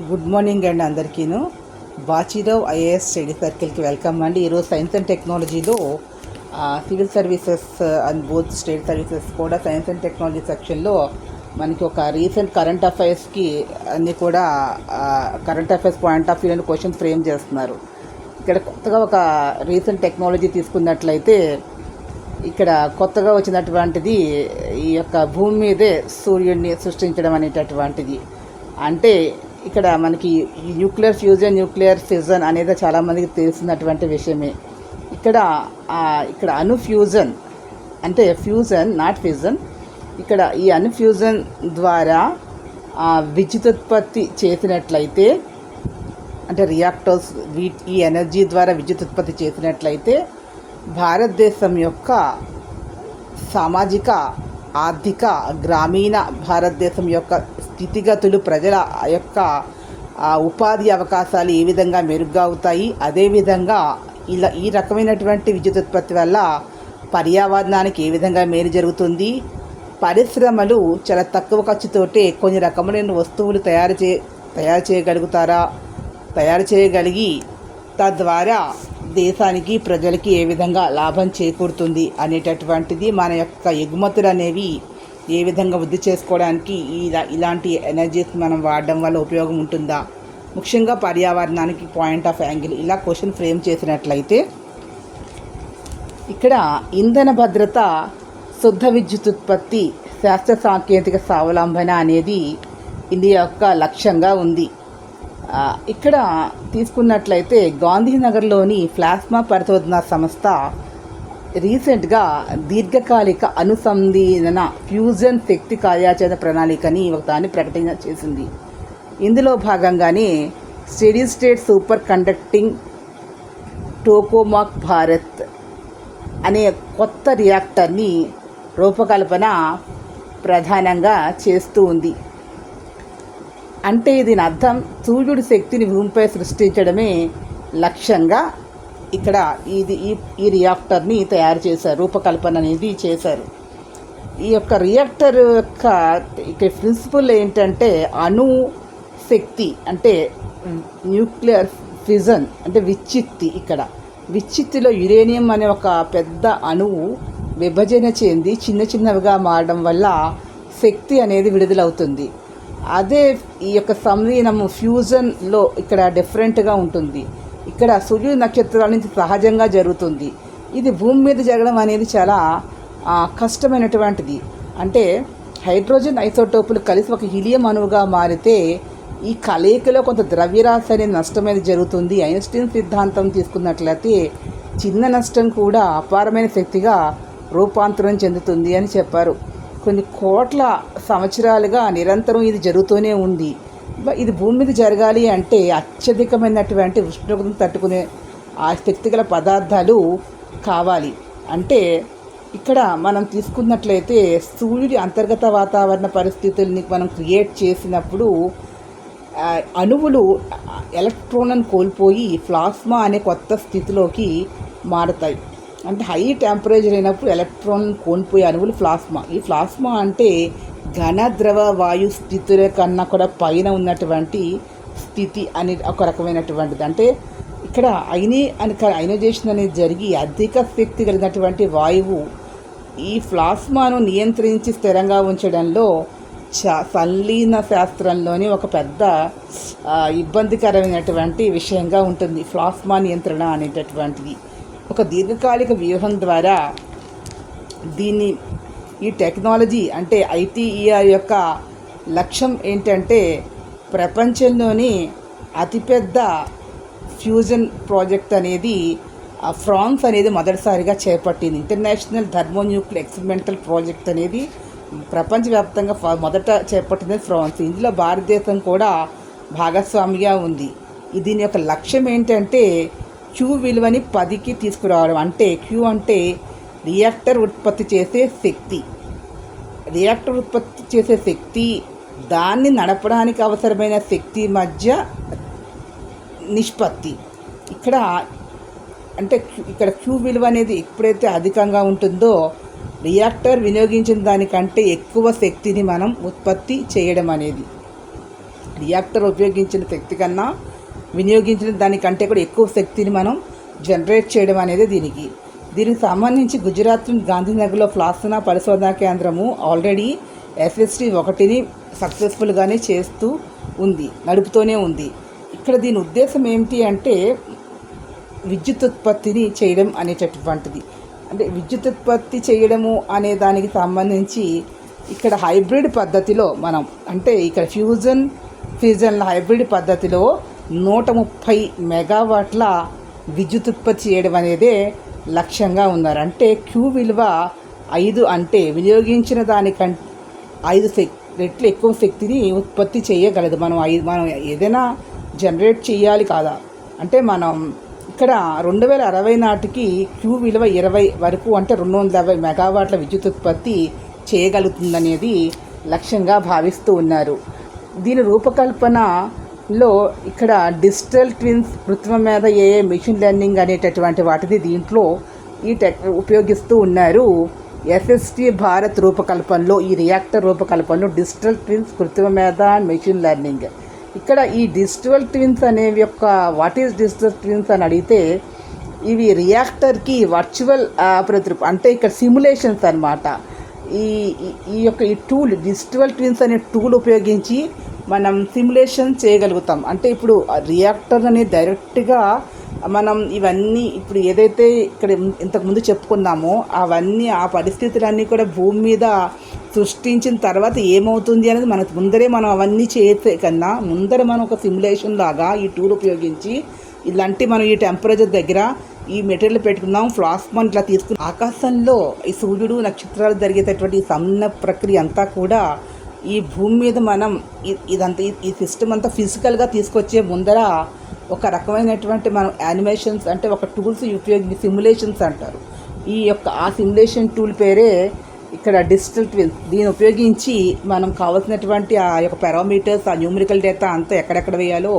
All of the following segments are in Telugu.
గుడ్ మార్నింగ్ అండి అందరికీను. బాచిరావ్ ఐఏఎస్ స్టడీ సర్కిల్కి వెల్కమ్ అండి. ఈరోజు సైన్స్ అండ్ టెక్నాలజీలో civil services and both state services కూడా సైన్స్ అండ్ టెక్నాలజీ సెక్షన్లో మనకి ఒక రీసెంట్ కరెంట్ అఫైర్స్కి అన్నీ కూడా కరెంట్ అఫైర్స్ పాయింట్ ఆఫ్ వ్యూలో క్వశ్చన్ ఫ్రేమ్ చేస్తున్నారు. ఇక్కడ కొత్తగా ఒక రీసెంట్ టెక్నాలజీ తీసుకున్నట్లయితే ఇక్కడ కొత్తగా వచ్చినటువంటిది ఈ యొక్క భూమి మీదే సూర్యుడిని సృష్టించడం అనేటటువంటిది. అంటే ఇక్కడ మనకి న్యూక్లియర్ ఫ్యూజన్, న్యూక్లియర్ ఫిజన్ అనేది చాలామందికి తెలిసినటువంటి విషయమే. ఇక్కడ అణుఫ్యూజన్ అంటే ఫ్యూజన్ నాట్ ఫిజన్. ఇక్కడ ఈ అణుఫ్యూజన్ ద్వారా విద్యుతుత్పత్తి చేసినట్లయితే అంటే రియాక్టర్స్ ఈ ఎనర్జీ ద్వారా విద్యుతుత్పత్తి చేసినట్లయితే భారతదేశం యొక్క సామాజిక, ఆర్థిక, గ్రామీణ భారతదేశం యొక్క స్థితిగతులు, ప్రజల యొక్క ఉపాధి అవకాశాలు ఏ విధంగా మెరుగ్గా అవుతాయి, అదేవిధంగా ఈ రకమైనటువంటి విద్యుత్ ఉత్పత్తి వల్ల పర్యావరణానికి ఏ విధంగా మేలు జరుగుతుంది, పరిశ్రమలు చాలా తక్కువ ఖర్చుతోటే కొన్ని రకమైన వస్తువులు తయారు చేయగలిగి తద్వారా దేశానికి, ప్రజలకి ఏ విధంగా లాభం చేకూరుతుంది అనేటటువంటిది, మన యొక్క ఎగుమతులు అనేవి ఏ విధంగా వృద్ధి చేసుకోవడానికి ఇలాంటి ఎనర్జీస్ మనం వాడడం వల్ల ఉపయోగం ఉంటుందా, ముఖ్యంగా పర్యావరణానికి పాయింట్ ఆఫ్ యాంగిల్ ఇలా క్వశ్చన్ ఫ్రేమ్ చేసినట్లయితే ఇక్కడ ఇంధన భద్రత, శుద్ధ విద్యుత్ ఉత్పత్తి, శాస్త్ర సాంకేతిక స్వావలంబన అనేది ఇండియా యొక్క లక్ష్యంగా ఉంది. ఇక్కడ తీసుకున్నట్లయితే గాంధీనగర్లోని ప్లాస్మా పరిశోధనా సంస్థ రీసెంట్గా దీర్ఘకాలిక అనుసంధాన ఫ్యూజన్ శక్తి కార్యాచరణ ప్రణాళికని ఒకదాన్ని ప్రకటన చేసింది. ఇందులో భాగంగానే steady state super conducting టోకోమాక్ Bharat అనే కొత్త రియాక్టర్ని రూపకల్పన ప్రధానంగా చేస్తూ ఉంది. అంటే దీని అర్థం సూర్యుడి శక్తిని భూమిపై సృష్టించడమే లక్ష్యంగా ఇక్కడ ఈ రియాక్టర్ని తయారు చేశారు, రూపకల్పన అనేది చేశారు. ఈ యొక్క రియాక్టర్ యొక్క ఇక్కడ ప్రిన్సిపల్ ఏంటంటే అణు శక్తి అంటే న్యూక్లియర్ ఫిజన్ అంటే విచ్చిత్తి. ఇక్కడ విచ్చిత్తిలో యురేనియం అనే ఒక పెద్ద అణువు విభజన చెంది చిన్నవిగా మారడం వల్ల శక్తి అనేది విడుదలవుతుంది. అదే ఈ యొక్క సంలీనము ఫ్యూజన్లో ఇక్కడ డిఫరెంట్గా ఉంటుంది. ఇక్కడ సూర్యుడి నక్షత్రాల నుంచి సహజంగా జరుగుతుంది. ఇది భూమి మీద జరగడం అనేది చాలా కష్టమైనటువంటిది. అంటే హైడ్రోజన్ ఐసోటోపులు కలిసి ఒక హీలియం అణువుగా మారితే ఈ కలయికలో కొంత ద్రవ్యరాశి అనేది నష్టం అనేది జరుగుతుంది. ఐన్స్టీన్ సిద్ధాంతం తీసుకున్నట్లయితే చిన్న నష్టం కూడా అపారమైన శక్తిగా రూపాంతరం చెందుతుంది అని చెప్పారు. కొన్ని కోట్ల సంవత్సరాలుగా నిరంతరం ఇది జరుగుతూనే ఉంది. ఇది భూమి మీద జరగాలి అంటే అత్యధికమైనటువంటి ఉష్ణోగ్రతను తట్టుకునే ఆ శక్తిగల పదార్థాలు కావాలి. అంటే ఇక్కడ మనం తీసుకున్నట్లయితే సూర్యుడి అంతర్గత వాతావరణ పరిస్థితుల్ని మనం క్రియేట్ చేసినప్పుడు అణువులు ఎలక్ట్రాన్లను కోల్పోయి ప్లాస్మా అనే కొత్త స్థితిలోకి మారుతాయి. అంటే హై టెంపరేచర్ అయినప్పుడు ఎలక్ట్రాన్ కోల్పోయే అణువులు ప్లాస్మా. ఈ ప్లాస్మా అంటే ఘన, ద్రవ, వాయు స్థితుల కన్నా కూడా పైన ఉన్నటువంటి స్థితి అనే ఒక రకమైనటువంటిది. అంటే ఇక్కడ అయనైజేషన్ అనేది జరిగి అధిక శక్తి కలిగినటువంటి వాయువు ఈ ప్లాస్మాను నియంత్రించి స్థిరంగా ఉంచడంలో సంలీన శాస్త్రంలోని ఒక పెద్ద ఇబ్బందికరమైనటువంటి విషయంగా ఉంటుంది ప్లాస్మా నియంత్రణ అనేటటువంటిది. ఒక దీర్ఘకాలిక వ్యూహం ద్వారా ఈ టెక్నాలజీ అంటే ఐటీఈఆర్ యొక్క లక్ష్యం ఏంటంటే ప్రపంచంలోని అతిపెద్ద ఫ్యూజన్ ప్రాజెక్ట్ అనేది ఫ్రాన్స్ అనేది మొదటిసారిగా చేపట్టింది. ఇంటర్నేషనల్ థర్మోన్యూక్లియర్ ఎక్స్పెరిమెంటల్ ప్రాజెక్ట్ అనేది ప్రపంచవ్యాప్తంగా మొదట చేపట్టింది ఫ్రాన్స్. ఇందులో భారతదేశం కూడా భాగస్వామిగా ఉంది. దీని యొక్క లక్ష్యం ఏంటంటే క్యూ విలువని 10కి తీసుకురావడం. అంటే క్యూ అంటే రియాక్టర్ ఉత్పత్తి చేసే శక్తి, దాన్ని నడపడానికి అవసరమైన శక్తి మధ్య నిష్పత్తి. ఇక్కడ క్యూ విలువ అనేది ఎప్పుడైతే అధికంగా ఉంటుందో రియాక్టర్ వినియోగించిన దానికంటే ఎక్కువ శక్తిని మనం ఉత్పత్తి చేయడం అనేది. రియాక్టర్ ఉపయోగించిన శక్తి కన్నా వినియోగించిన దానికంటే కూడా ఎక్కువ శక్తిని మనం జనరేట్ చేయడం అనేది దీనికి సంబంధించి గుజరాత్ గాంధీనగర్లో ప్లాస్మా పరిశోధనా కేంద్రము ఆల్రెడీ SST-1ని సక్సెస్ఫుల్గానే నడుపుతూనే ఉంది. ఇక్కడ దీని ఉద్దేశం ఏమిటి అంటే విద్యుత్ ఉత్పత్తిని చేయడం అనేటటువంటిది. అంటే విద్యుత్ ఉత్పత్తి చేయడము అనే దానికి సంబంధించి ఇక్కడ హైబ్రిడ్ పద్ధతిలో మనం అంటే ఇక్కడ ఫ్యూజన్ హైబ్రిడ్ పద్ధతిలో 130 మెగావాట్ల విద్యుత్ ఉత్పత్తి చేయడం అనేదే లక్ష్యంగా ఉన్నారు. అంటే Q విలువ 5 అంటే వినియోగించిన దానికంటే 5 రెట్లు ఎక్కువ శక్తిని ఉత్పత్తి చేయగలదు. మనం ఏదైనా జనరేట్ చేయాలి కాదా అంటే మనం ఇక్కడ 2060 నాటికి Q విలువ 20 వరకు అంటే 250 మెగావాట్ల విద్యుత్ ఉత్పత్తి చేయగలుగుతుందనేది లక్ష్యంగా భావిస్తూ ఉన్నారు. దీని రూపకల్పనలో ఇక్కడ డిజిటల్ ట్విన్స్, కృత్రిమ మేధ, AI, మెషిన్ లెర్నింగ్ అనేటటువంటి వాటిని దీంట్లో ఉపయోగిస్తూ ఉన్నారు. SST భారత్ రూపకల్పనలో ఈ రియాక్టర్ రూపకల్పనలో డిజిటల్ ట్విన్స్, కృత్రిమ మేధ అండ్ మెషిన్ లెర్నింగ్. ఇక్కడ ఈ డిజిటల్ ట్విన్స్ అనేవి వాట్ ఈజ్ డిజిటల్ ట్విన్స్ అని అడిగితే ఇవి రియాక్టర్కి వర్చువల్ ప్రతిరూపం అంటే ఇక్కడ సిమ్యులేషన్స్ అన్నమాట. ఈ టూల్ డిజిటల్ ట్విన్స్ అనే టూల్ ఉపయోగించి మనం సిమ్యులేషన్ చేయగలుగుతాం. అంటే ఇప్పుడు రియాక్టర్ అనేది డైరెక్ట్గా మనం ఇవన్నీ ఇప్పుడు ఏదైతే ఇక్కడ ఇంతకుముందు చెప్పుకున్నామో అవన్నీ ఆ పరిస్థితులన్నీ కూడా భూమి మీద సృష్టించిన తర్వాత ఏమవుతుంది అనేది మనకు ముందరే మనం అవన్నీ చేసే కన్నా ముందర మనం ఒక సిమ్యులేషన్ లాగా ఈ టూల్ ఉపయోగించి ఇలాంటి మనం ఈ టెంపరేచర్ దగ్గర ఈ మెటీరియల్ పెట్టుకుందాం, ప్లాస్మా ఇట్లా తీసుకుని ఆకాశంలో ఈ సూర్యుడు నక్షత్రాలు జరిగేటటువంటి సన్న ప్రక్రియ అంతా కూడా ఈ భూమి మీద మనం ఇదంతా ఈ సిస్టమ్ అంతా ఫిజికల్గా తీసుకొచ్చే ముందర ఒక రకమైనటువంటి మనం యానిమేషన్స్ అంటే ఒక టూల్స్ ఉపయోగించి సిమ్యులేషన్స్ అంటారు. ఆ సిమ్యులేషన్ టూల్ పేరే ఇక్కడ డిజిటల్ ట్విన్స్. దీన్ని ఉపయోగించి మనం కావాల్సినటువంటి ఆ యొక్క పారామీటర్స్, ఆ న్యూమరికల్ డేటా అంతా ఎక్కడెక్కడ వేయాలో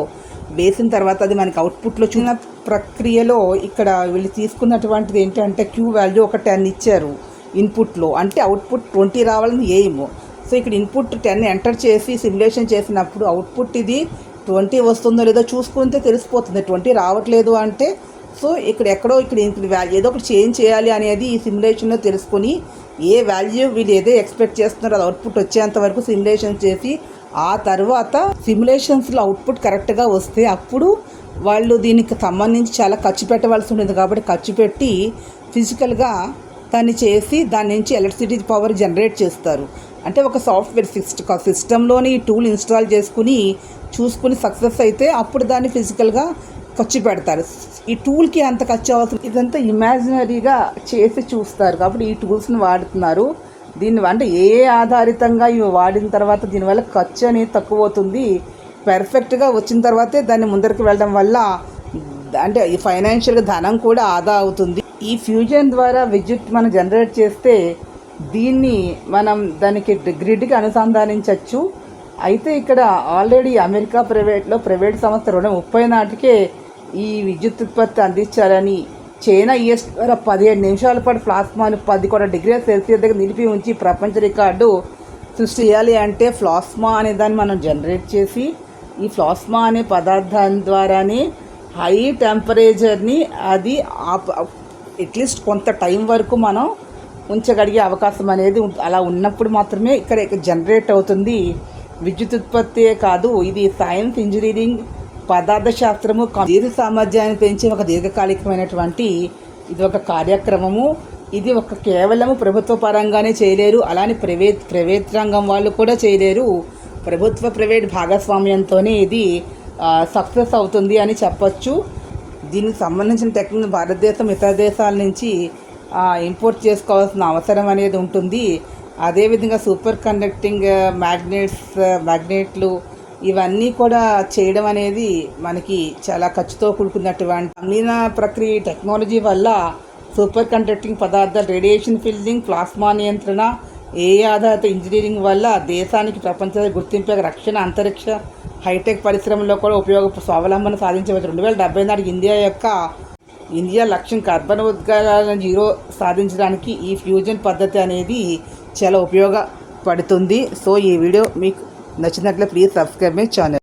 వేసిన తర్వాత అది మనకి అవుట్పుట్లో చిన్న ప్రక్రియలో ఇక్కడ వీళ్ళు తీసుకున్నటువంటిది ఏంటంటే Q వాల్యూ ఒక 10 ఇచ్చారు ఇన్పుట్లో, అంటే అవుట్పుట్ 20 రావాలని ఎయిమ్. సో ఇక్కడ ఇన్పుట్ 10 ఎంటర్ చేసి సిమ్యులేషన్ చేసినప్పుడు అవుట్పుట్ ఇది 20 వస్తుందో లేదో చూసుకుంటే తెలిసిపోతుంది. 20 రావట్లేదు అంటే సో ఇక్కడ ఏదో ఒకటి చేంజ్ చేయాలి అనేది ఈ సిమ్యులేషన్లో తెలుసుకొని ఏ వాల్యూ వీళ్ళు ఏదో ఎక్స్పెక్ట్ చేస్తున్నారో అది అవుట్పుట్ వచ్చేంత వరకు సిమ్యులేషన్ చేసి ఆ తర్వాత సిమ్యులేషన్స్లో అవుట్పుట్ కరెక్ట్గా వస్తే అప్పుడు వాళ్ళు దీనికి సంబంధించి చాలా ఖర్చు పెట్టవలసి ఉంటుంది. కాబట్టి ఖర్చు పెట్టి ఫిజికల్గా దాన్ని చేసి దాని నుంచి ఎలక్ట్రిసిటీ పవర్ జనరేట్ చేస్తారు. అంటే ఒక సాఫ్ట్వేర్ సిస్టంలోని ఈ టూల్ ఇన్స్టాల్ చూసుకుని సక్సెస్ అయితే అప్పుడు దాన్ని ఫిజికల్గా ఖర్చు పెడతారు. ఈ టూల్కి అంత ఖర్చు అవసరం, ఇదంతా ఇమాజినరీగా చేసి చూస్తారు. కాబట్టి ఈ టూల్స్ని వాడుతున్నారు. అంటే ఆధారితంగా ఇవి వాడిన తర్వాత దీనివల్ల ఖర్చు అనేది తక్కువ అవుతుంది. పర్ఫెక్ట్గా వచ్చిన తర్వాతే దాన్ని ముందరికి వెళ్ళడం వల్ల అంటే ఈ ఫైనాన్షియల్గా ధనం కూడా ఆదా అవుతుంది. ఈ ఫ్యూజన్ ద్వారా విద్యుత్ మనం జనరేట్ చేస్తే దీన్ని మనం దానికి గ్రిడ్కి అనుసంధానించవచ్చు. అయితే ఇక్కడ ఆల్రెడీ అమెరికా ప్రైవేట్ సంస్థ 2030 నాటికే ఈ విద్యుత్ ఉత్పత్తి అందించాలని చైనా US ద్వారా 17 నిమిషాల పాటు ప్లాస్మాను 10 డిగ్రీల సెల్సియస్ దగ్గర నిలిపి ఉంచి ప్రపంచ రికార్డు సృష్టి చేయాలి. అంటే ప్లాస్మా అనే దాన్ని మనం జనరేట్ చేసి ఈ ప్లాస్మా అనే పదార్థాన్ని ద్వారానే హై టెంపరేచర్ని అది అట్లీస్ట్ కొంత టైం వరకు మనం ఉంచగలిగే అవకాశం అనేది అలా ఉన్నప్పుడు మాత్రమే ఇక్కడ జనరేట్ అవుతుంది. విద్యుత్ ఉత్పత్తే కాదు, ఇది సైన్స్, ఇంజనీరింగ్, పదార్థ శాస్త్రము, దీర్ఘ సామర్థ్యాన్ని పెంచే ఒక దీర్ఘకాలికమైనటువంటి ఇది ఒక కార్యక్రమము. ఇది కేవలము ప్రభుత్వ పరంగానే చేయలేరు, అలానే ప్రైవేట్ రంగం వాళ్ళు కూడా చేయలేరు. ప్రైవేట్ భాగస్వామ్యంతోనే ఇది సక్సెస్ అవుతుంది అని చెప్పచ్చు. దీనికి సంబంధించిన టెక్నాలజీ భారతదేశం ఇతర దేశాల నుంచి ఇంపోర్ట్ చేసుకోవాల్సిన అవసరం అనేది ఉంటుంది. అదేవిధంగా సూపర్ కండక్టింగ్ మ్యాగ్నెట్లు ఇవన్నీ కూడా చేయడం అనేది మనకి చాలా ఖర్చుతో కూడుకున్నటువంటి అమీన ప్రక్రియ టెక్నాలజీ వల్ల సూపర్ కండక్టింగ్ పదార్థాలు, రేడియేషన్ ఫీల్డింగ్, ప్లాస్మా నియంత్రణ, ఆధారిత ఇంజనీరింగ్ వల్ల దేశానికి ప్రపంచ గుర్తింపు, రక్షణ, అంతరిక్ష, హైటెక్ పరిశ్రమలో కూడా స్వావలంబన సాధించవచ్చు. 2070 నాటికి ఇండియా లక్ష్యం కార్బన్ ఉద్గారాలను 0 సాధించడానికి ఈ ఫ్యూజన్ పద్ధతి అనేది చాలా ఉపయోగపడుతుంది. సో ఈ వీడియో మీకు నచ్చినట్లయితే ప్లీజ్ సబ్స్క్రైబ్ మై ఛానల్.